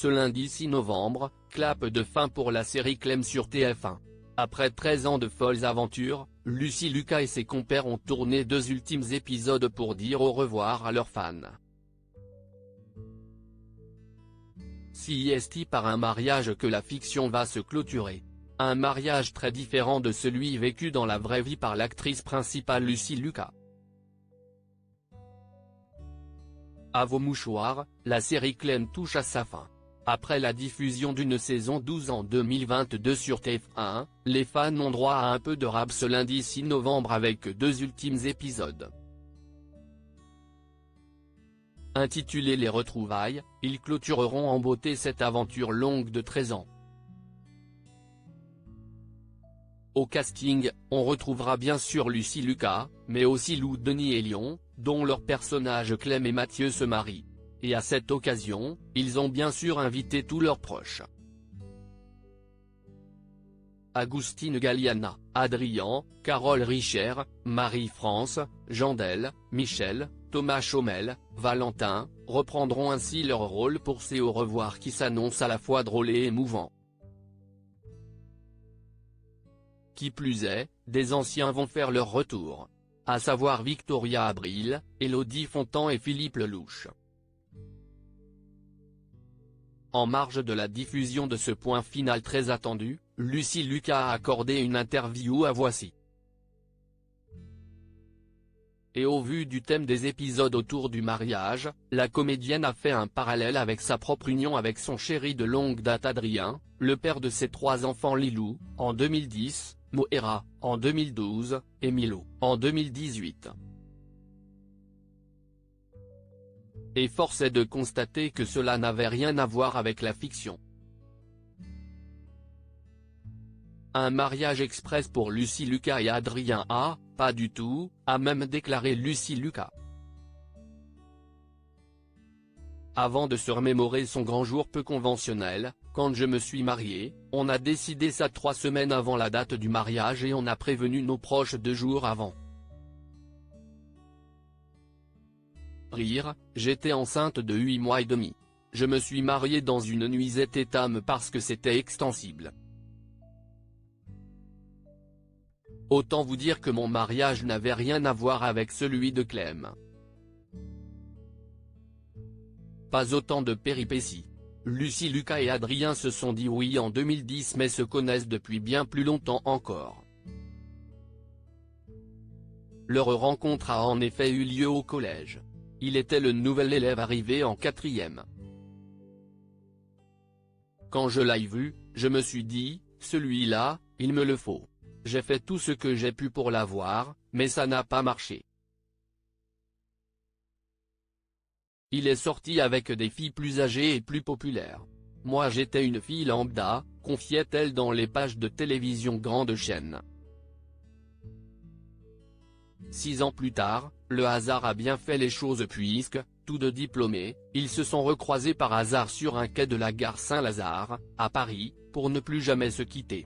Ce lundi 6 novembre, clap de fin pour la série Clem sur TF1. Après 13 ans de folles aventures, Lucy Lucas et ses compères ont tourné 2 ultimes épisodes pour dire au revoir à leurs fans. C'est par un mariage que la fiction va se clôturer. Un mariage très différent de celui vécu dans la vraie vie par l'actrice principale Lucy Lucas. À vos mouchoirs, la série Clem touche à sa fin. Après la diffusion d'une saison 12 en 2022 sur TF1, les fans ont droit à un peu de rap ce lundi 6 novembre avec 2 ultimes épisodes. Intitulés Les Retrouvailles, ils clôtureront en beauté cette aventure longue de 13 ans. Au casting, on retrouvera bien sûr Lucy Lucas, mais aussi Lou, Denis et Lyon, dont leurs personnages Clem et Mathieu se marient. Et à cette occasion, ils ont bien sûr invité tous leurs proches. Agustine Galliana, Adrien, Carole Richer, Marie-France, Jandel, Michel, Thomas Chomel, Valentin, reprendront ainsi leur rôle pour ces au revoir qui s'annoncent à la fois drôles et émouvants. Qui plus est, des anciens vont faire leur retour. À savoir Victoria Abril, Élodie Fontan et Philippe Lelouch. En marge de la diffusion de ce point final très attendu, Lucy Lucas a accordé une interview à Voici. Et au vu du thème des épisodes autour du mariage, la comédienne a fait un parallèle avec sa propre union avec son chéri de longue date Adrien, le père de ses 3 enfants Lilou, en 2010, Moira, en 2012, et Milo, en 2018. Et force est de constater que cela n'avait rien à voir avec la fiction. Un mariage express pour Lucy Lucas et Adrien A, pas du tout, a même déclaré Lucy Lucas. Avant de se remémorer son grand jour peu conventionnel, quand je me suis marié, on a décidé ça 3 semaines avant la date du mariage et on a prévenu nos proches 2 jours avant. Rire, j'étais enceinte de 8 mois et demi. Je me suis marié dans une nuisette étame parce que c'était extensible. Autant vous dire que mon mariage n'avait rien à voir avec celui de Clem. Pas autant de péripéties. Lucy Lucas et Adrien se sont dit oui en 2010 mais se connaissent depuis bien plus longtemps encore. Leur rencontre a en effet eu lieu au collège. Il était le nouvel élève arrivé en 4e. Quand je l'ai vu, je me suis dit, celui-là, il me le faut. J'ai fait tout ce que j'ai pu pour l'avoir, mais ça n'a pas marché. Il est sorti avec des filles plus âgées et plus populaires. Moi j'étais une fille lambda, confiait-elle dans les pages de télévision grande chaîne. 6 ans plus tard, le hasard a bien fait les choses puisque, tous 2 diplômés, ils se sont recroisés par hasard sur un quai de la gare Saint-Lazare, à Paris, pour ne plus jamais se quitter.